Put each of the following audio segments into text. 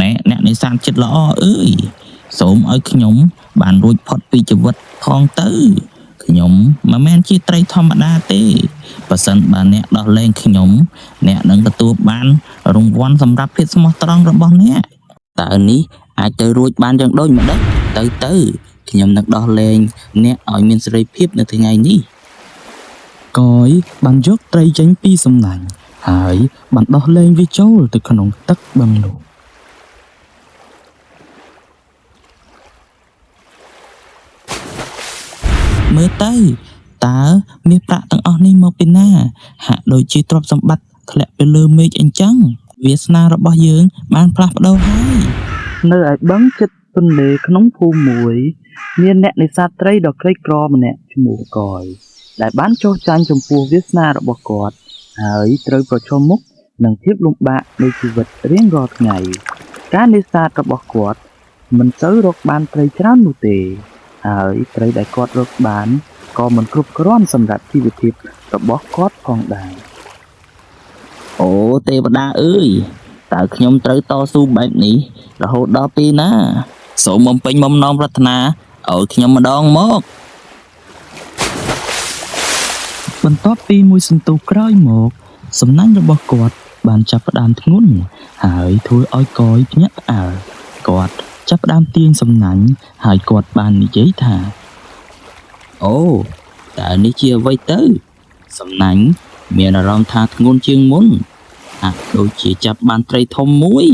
ណែអ្នកនេសាទចិត្តល្អអើយសូមឲ្យខ្ញុំបានរួចផុតពីជីវិតផងទៅខ្ញុំមិនមែនជាត្រីធម្មតាទេបើសិនបើអ្នកដោះលែងខ្ញុំអ្នកនឹងទទួលបានរង្វាន់សម្រាប់ភាពស្មោះត្រង់របស់អ្នកតើនេះអាចទៅរួចបានយ៉ាងដូចម្ដេចទៅខ្ញុំនឹងដោះលែងអ្នកឲ្យមានសេរីភាពនៅថ្ងៃនេះកយបានយកត្រីចេញពីសំណាញ់ហើយបានដោះលែងវាចូលទៅក្នុងទឹកបឹងនោះមើលទៅតើមាសប្រាក់ទាំងអស់នេះមកពីណាហាក់ដូចជាទ្រព្យសម្បត្តិធ្លាក់ទៅលើមេឃអញ្ចឹងវាសនារបស់យើងបានផ្លាស់ប្ដូរហើយនៅឯបឹងចិត្តទន្លេក្នុងភូមិមួយមានអ្នកនេសាទត្រីដ៏ក្រីក្រម្នាក់ឈ្មោះកយដែលបានចុះចាញ់ចំពោះវាសនារបស់គាត់ហើយត្រូវប្រឈមមុខនឹងភាពលំបាកនៃជីវិតរៀងរាល់ថ្ងៃការនេសាទរបស់គាត់មិនសូវរកបានត្រីច្រើននោះទេហើយត្រីដែលគាត់រកបានក៏មិនគ្រប់គ្រាន់សម្រាប់ជីវភាពរបស់គាត់ផងដែរអូទេវតាអើយតើខ្ញុំត្រូវតស៊ូបែបនេះរហូតដល់ពេលណាសូមបំពេញបំណងប្រាថ្នាឲ្យខ្ញុំម្ដងមកបន្ទាប់ពីមួយសន្ទុះក្រោយមកសំណាញ់របស់គាត់បានចាប់ផ្ដើមធ្ងន់ហើយធ្វើឲ្យកយភ្ញាក់ផ្អើលគាត់ចាប់ផ្ដើមទាញសំណាញ់ហើយគាត់បាននិយាយថាអូតើនេះជាអ្វីទៅសំណាញ់មានអារម្មណ៍ថាធ្ងន់ជាងមុនហាក់ដូចជាចាប់បានត្រីធំមួយ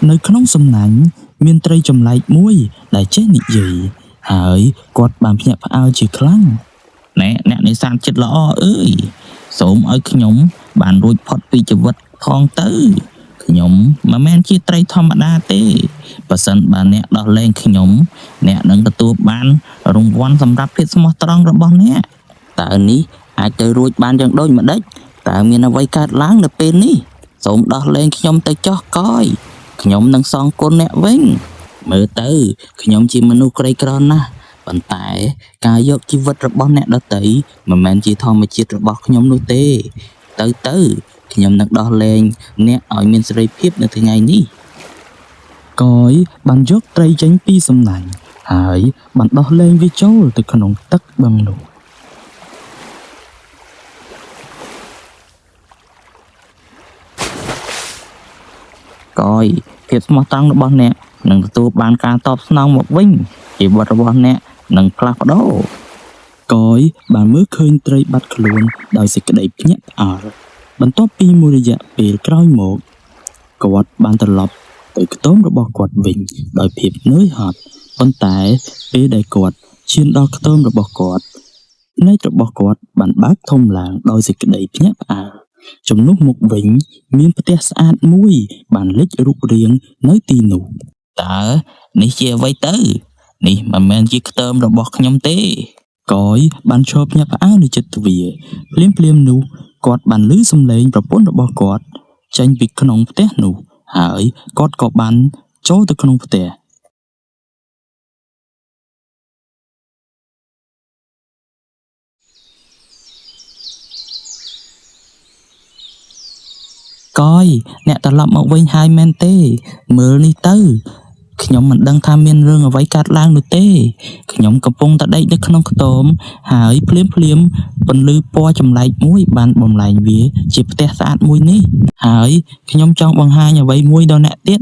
នៅក្នុងសំណាញ់មានត្រីចម្លែកមួយដែលចេះនិយាយហើយគាត់បានភ្ញាក់ផ្អើលជាខ្លាំងណែអ្នកនេសាទចិត្តល្អអើយសូមឲ្យខ្ញុំបានរួចផុតពីជីវិតផងទៅខ្ញុំមិនមែនជាត្រីធម្មតាទេបើសិនបើអ្នកដោះលែងខ្ញុំអ្នកនឹងទទួលបានរង្វាន់សម្រាប់ភាពស្មោះត្រង់របស់អ្នកតើនេះអាចទៅរួចបានយ៉ាងដូចម្ដេចតើមានអ្វីកើតឡើងនៅពេលនេះសូមដោះលែងខ្ញុំទៅចោះកយខ្ញុំនឹងសងគុណអ្នកវិញមើលទៅខ្ញុំជាមនុស្សក្រីក្រណាស់ប៉ុន្តែការយកជីវិតរបស់អ្នកដទៃមិនមែនជាធម្មជាតិរបស់ខ្ញុំនោះទេទៅខ្ញុំនឹងដោះលែងអ្នកឲ្យមានសេរីភាពនៅថ្ងៃនេះកយបានយកត្រីចេញពីសំណាញ់ហើយបានដោះលែងវាចូលទៅក្នុងទឹកបឹងនោះកយភាពស្មោះត្រង់របស់អ្នកនឹងទទួលបានការតបស្នងមកវិញជីវិតរបស់អ្នកនឹងផ្លាស់ប្ដូរកយបានមើលឃើញត្រីបាត់ខ្លួនដោយសេចក្តីភ្ញាក់ផ្អើលបន្ទាប់ពីមួយរយៈពេលក្រោយមកគាត់បានត្រឡប់ទៅខ្ទមរបស់គាត់វិញដោយភាពនឿយហត់ប៉ុន្តែពេលដែលគាត់ឈានដល់ខ្ទមរបស់គាត់ភ្នែករបស់គាត់បានបើកធំឡើងដោយសេចក្តីភ្ញាក់ផ្អើលជំនួសមុខវិញមានផ្ទះស្អាតមួយបានលេចរូបរាងនៅទីនោះតើនេះជាអ្វីទៅនេះមិនមែនជាខ្ទមរបស់ខ្ញុំទេកយបានឈរភ្ញាក់ផ្អើលនៅជិតទ្វារភ្លាមនោះគាត់បានឮសំឡេងប្រពន្ធរបស់គាត់ចេញពីក្នុងផ្ទះនោះហើយគាត់ក៏បានចូលទៅក្នុងផ្ទះកយអ្នកត្រឡប់មកវិញហើយមែនទេមើលនេះទៅខ្ញុំមិនដឹងថាមានរឿងអ្វីកើតឡើងនោះទេខ្ញុំកំពុងតែដេកនៅក្នុងខ្ទមហើយភ្លាមពន្លឺពណ៌ចម្លែកមួយបានបំលែងវាជាផ្ទះស្អាតមួយនេះហើយខ្ញុំចង់បង្ហាញអ្វីមួយដល់អ្នកទៀត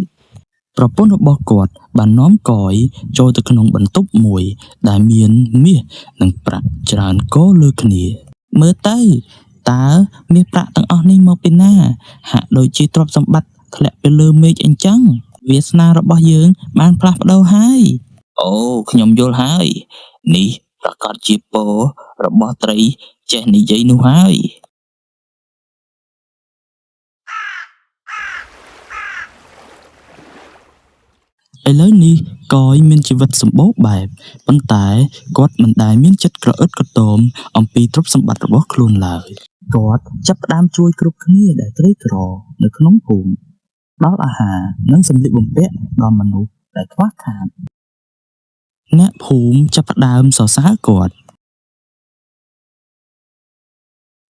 ប្រពន្ធរបស់គាត់បាននាំកយចូលទៅក្នុងបន្ទប់មួយដែលមានមាសនិងប្រាក់ច្រើនកលើគ្នាមើលទៅតើមាសប្រាក់ទាំងអស់នេះមកពីណាហាក់ដូចជាទ្រព្យសម្បត្តិធ្លាក់ទៅលើមេឃអញ្ចឹងវាសនារបស់យើងបានផ្លាស់ប្ដូរហើយអូខ្ញុំយល់ហើយនេះប្រកាសជាពររបស់ត្រីចេះនិយាយនោះហើយឥឡូវនេះកយមានជីវិតសម្បូរបែបប៉ុន្តែគាត់មិនដែលមានចិត្តក្រអឺតក្រទមអំពីទ្រព្យសម្បត្តិរបស់ខ្លួនឡើយគាត់ចាប់ផ្ដើមជួយគ្រប់គ្នាដែលក្រីក្រនៅក្នុងភូមិដល់អាហារនិងសម្លៀកបំពាក់ដល់មនុស្សដែលខ្វះខាតអ្នកភូមិចាប់ផ្ដើមសរសើរគាត់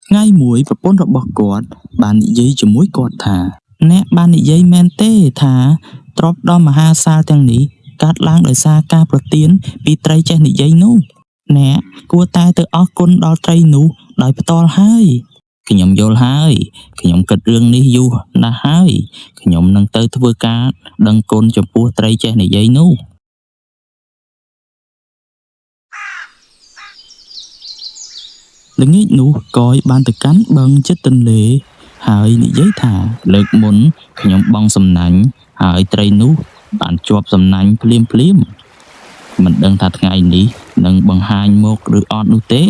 ថ្ងៃមួយប្រពន្ធរបស់គាត់បាននិយាយជាមួយគាត់ថា អ្នកបាននិយាយមែនទេថាទ្រព្យដ៏មហាសាលទាំងនេះកើតឡើងដោយសារការប្រទានពីត្រីចេះនិយាយនោះអ្នកគួរតែទៅអរគុណដល់ត្រីនោះដោយផ្ទាល់ហើយខ្ញុំយល់ហើយខ្ញុំគិតរឿងនេះយូរណាស់ហើយខ្ញុំនឹងទៅធ្វើការដឹងគុណចំពោះត្រីចេះនិយាយនោះល្ងាចនោះកយបានទៅកាន់បឹងជិតទន្លេហើយនិយាយថាលើកមុនខ្ញុំបង់សំណាញ់ហើយត្រីនោះបានជាប់សំណាញ់ភ្លាមមិនដឹងថាថ្ងៃនេះនឹងបង្ហាញមកឬអត់នោះទេ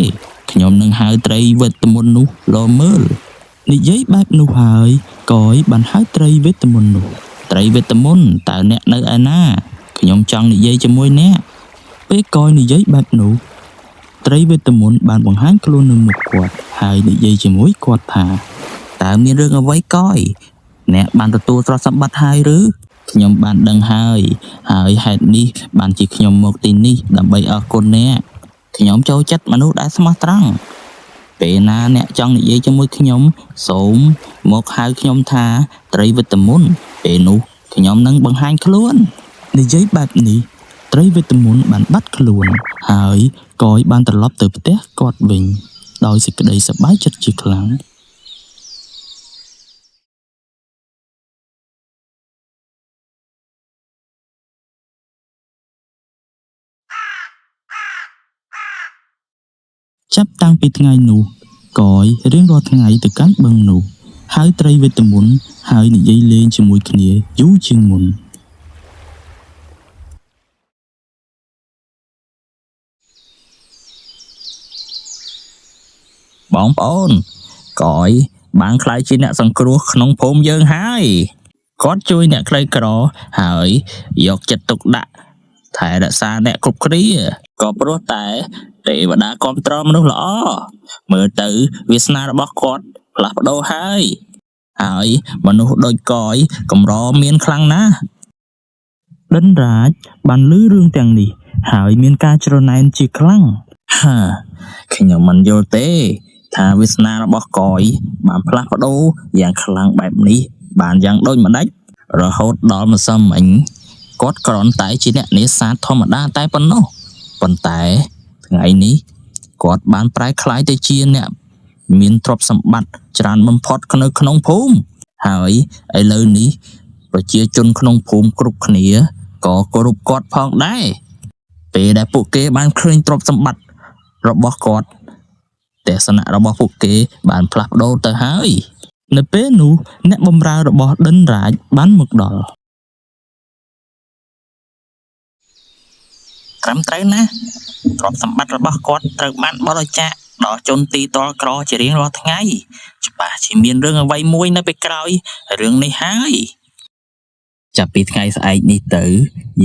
ខ្ញុំនឹងហៅត្រីវេទមន្តនោះលមើលនិយាយបែបនោះហើយកយបានហៅត្រីវេទមន្តនោះត្រីវេទមន្តតើអ្នកនៅឯណាខ្ញុំចង់និយាយជាមួយអ្នកពេលកយនិយាយបែបនោះត្រីវេទមន្តបានបង្ហាញខ្លួននៅមុខគាត់ហើយនិយាយជាមួយគាត់ថាតើមានរឿងអ្វីកយអ្នកបានទទួលទ្រព្យសម្បត្តិហើយឬខ្ញុំបានដឹងហើយហេតុនេះបានជាខ្ញុំមកទីនេះដើម្បីអរគុណអ្នកខ្ញុំចូលចិត្តមនុស្សដែលស្មោះត្រង់ពេលណាអ្នកចង់និយាយជាមួយខ្ញុំសូមមកហៅខ្ញុំថាត្រីវេទមន្តពេលនោះខ្ញុំនឹងបង្ហាញខ្លួននិយាយបែបនេះត្រីវេទមន្តបានបាត់ខ្លួនហើយកយបានត្រឡប់ទៅផ្ទះគាត់វិញដោយសេចក្តីសប្បាយចិត្តជាខ្លាំងចាប់តាំងពីថ្ងៃនោះកយរៀងរាល់ថ្ងៃទៅកាន់បឹងនោះហៅត្រីវេទមន្តហើយនិយាយលេងជាមួយគ្នាយូរជាងមុនបងប្អូនកយបានខ្លាយជាអ្នកសង្គ្រោះក្នុងភូមិយើងហើយគាត់ជួយអ្នកក្រីក្រហើយយកចិត្តទុកដាក់ថែរក្សាអ្នកគ្រប់គ្រាក៏ព្រោះតែទេវតាគ្រប់គ្រងមនុស្សល្អមើលទៅវាសនារបស់គាត់ផ្លាស់ប្ដូរហើយមនុស្សដូចកយកម្រមានខ្លាំងណាស់ដិនរាជបានឮរឿងទាំងនេះហើយមានការច្រណែនជាខ្លាំងខ្ញុំមិនយល់ទេថាវាសនារបស់កយបានផ្លាស់ប្ដូរយ៉ាងខ្លាំងបែបនេះបានយ៉ាងដូចម្ដេចរហូតដល់ម្សិលមិញគាត់គ្រាន់តែជាអ្នកនេសាទធម្មតាតែប៉ុណ្ណោះប៉ុន្តែថ្ងៃនេះគាត់បានប្រែក្លាយទៅជាអ្នកមានទ្រព្យសម្បត្តិច្រើនបំផុតនៅក្នុងភូមិហើយឥឡូវនេះប្រជាជនក្នុងភូមិគ្រប់គ្នាក៏គោរពគាត់ផងដែរពេលដែលពួកគេបានឃើញទ្រព្យសម្បត្តិរបស់គាត់ទស្សនៈរបស់ពួកគេបានផ្លាស់ប្ដូរទៅហើយនៅពេលនោះអ្នកបម្រើរបស់ដិនរាជបានមកដល់ត្រឹមត្រូវណាស់ទ្រព្យសម្បត្តិរបស់គាត់ត្រូវបានបរិច្ចាគដល់ជនទីទ័លក្រជារៀងរាល់ថ្ងៃច្បាស់ជាមានរឿងអ្វីមួយនៅពេលក្រោយរឿងនេះហើយចាប់ពីថ្ងៃស្អែកនេះទៅ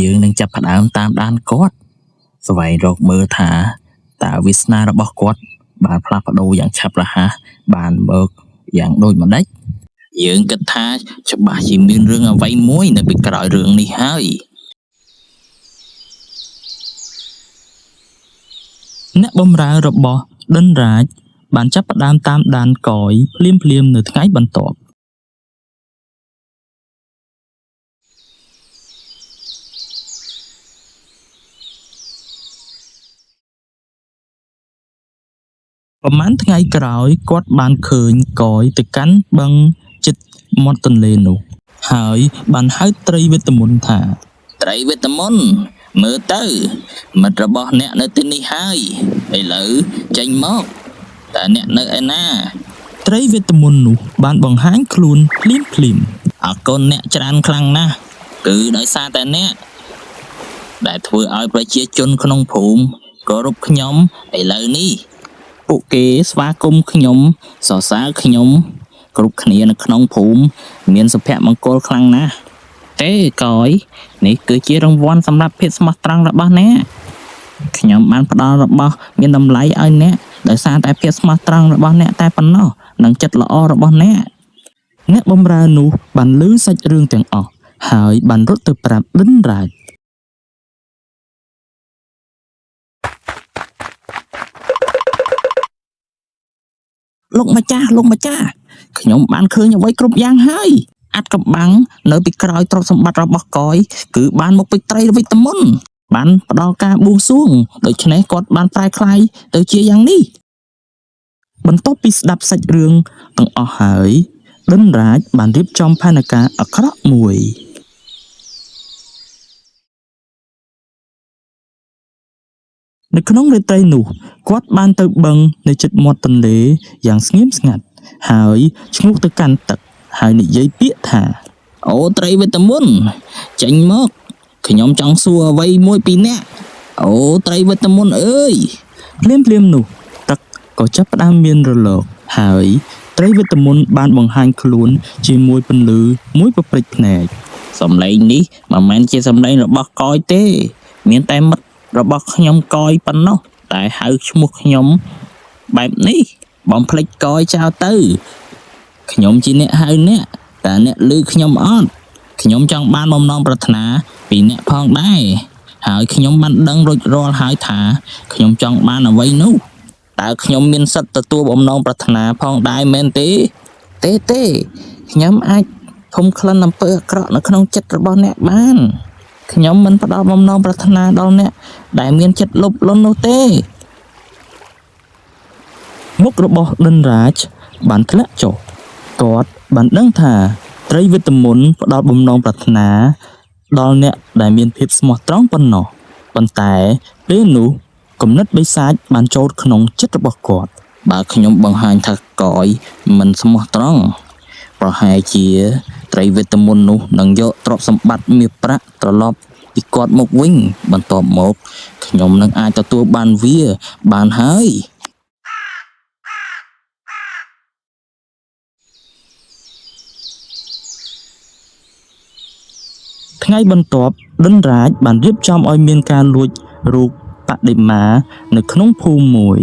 យើងនឹងចាប់ផ្ដើមតាមដានគាត់ស្វែងរកមើលថាតើវាសនារបស់គាត់បានផ្លាស់ប្ដូរយ៉ាងឆាប់រហ័សបានមកយ៉ាងដូចម្ដេចយើងគិតថាច្បាស់ជាមានរឿងអ្វីមួយនៅពេលក្រោយរឿងនេះហើយអ្នកបម្រើរបស់ដិនរាជបានចាប់ផ្ដើមតាមដានកយភ្លាមនៅថ្ងៃបន្ទាប់ប្រហែលថ្ងៃក្រោយគាត់បានឃើញកយទៅកាន់បឹងជិតមាត់ទន្លេនោះហើយបានហៅត្រីវេទមន្តថាត្រីវេទមន្តមើលទៅមិត្តរបស់អ្នកនៅទីនេះហើយឥឡូវចេញមកតើអ្នកនៅឯណាត្រីវេទមន្តនោះបានបង្ហាញខ្លួនភ្លាមអរគុណអ្នកច្រើនខ្លាំងណាស់គឺដោយសារតែអ្នកដែលធ្វើឲ្យប្រជាជនក្នុងភូមិគោរពខ្ញុំឥឡូវនេះពួកគេស្វាគមន៍ខ្ញុំសរសើរខ្ញុំគ្រប់គ្នានៅក្នុងភូមិមានសុភមង្គលខ្លាំងណាស់ទេកយនេះគឺជារង្វាន់សម្រាប់ភាពស្មោះត្រង់របស់អ្នកខ្ញុំបានផ្ដល់របស់មានតម្លៃឲ្យអ្នកដោយសារតែភាពស្មោះត្រង់របស់អ្នកតែប៉ុណ្ណោះនិងចិត្តល្អរបស់អ្នកបម្រើនោះបានឮសាច់រឿងទាំងអស់ហើយបានរត់ទៅប្រាប់ដិនរាជលោកម្ចាស់ខ្ញុំបានឃើញអ្វីគ្រប់យ៉ាងហើយ អាចកំបាំងនៅពីក្រោយទ្រព្យសម្បត្តិរបស់កយគឺបានមកពេចត្រីវិតមុនបានផ្ដល់ការបួងសួងដូច្នេះគាត់បានប្រែក្លាយទៅជាយ៉ាងនេះបន្ទាប់ពីស្ដាប់សាច់រឿងទាំងអស់ហើយដិនរាជបានរៀបចំផែនការអាក្រក់មួយនៅក្នុងរាត្រីនោះគាត់បានទៅបឹងនៅជិតមាត់ទន្លេយ៉ាងស្ងៀមស្ងាត់ហើយឈ្ងោះទៅកាន់ទឹកហើយនិយាយពាក្យថាអូត្រីវិតមុនចេញមកខ្ញុំចង់សួរអ្វីមួយពីអ្នកអូត្រីវិតមុនអើយភ្លាមនោះទឹកក៏ចាប់ផ្ដើមមានរលកហើយត្រីវិតមុនបានបង្ហាញខ្លួនជាមួយពន្លឺមួយពព្រិចភ្នែកសំឡេងនេះមិនមែនជាសំឡេងរបស់កយទេមានតែមិត្តរបស់ខ្ញុំកយប៉ុណ្ណោះតែហៅឈ្មោះខ្ញុំបែបនេះបំភ្លេចកយចោលទៅខ្ញុំជាអ្នកហៅអ្នកតែអ្នកឮខ្ញុំអត់ខ្ញុំចង់បានបំណងប្រាថ្នាពីអ្នកផងដែរហើយខ្ញុំបានដឹងរួចរាល់ហើយថាខ្ញុំចង់បានអ្វីនោះតើខ្ញុំមានសិទ្ធិទទួលបំណងប្រាថ្នាផងដែរមែនទេទេខ្ញុំអាចធំក្លិនអំពើអាក្រក់នៅក្នុងចិត្តរបស់អ្នកបានខ្ញុំមិនផ្ដល់បំណងប្រាថ្នាដល់អ្នកដែលមានចិត្តលោភលន់នោះទេមុខរបស់ដិនរាជបានធ្លាក់ចុះគាត់បានដឹងថាត្រីវិតមុនផ្ដល់បំណងប្រាថ្នាដល់អ្នកដែលមានភាពស្មោះត្រង់ប៉ុណ្ណោះប៉ុន្តែពេលនោះគំនិតបិសាចបានចូលក្នុងចិត្តរបស់គាត់បើខ្ញុំបង្ហាញថាកយមិនស្មោះត្រង់ប្រហែលជាត្រីវិតមុននោះនឹងយកទ្រព្យសម្បត្តិមាសប្រាក់ត្រឡប់ពីគាត់មកវិញបន្ទាប់មកខ្ញុំនឹងអាចទទួលបានវាបានហើយថ្ងៃបន្ទាប់ដិនរាជបានរៀបចំឲ្យមានការលួចរូបបដិមានៅក្នុងភូមិមួយ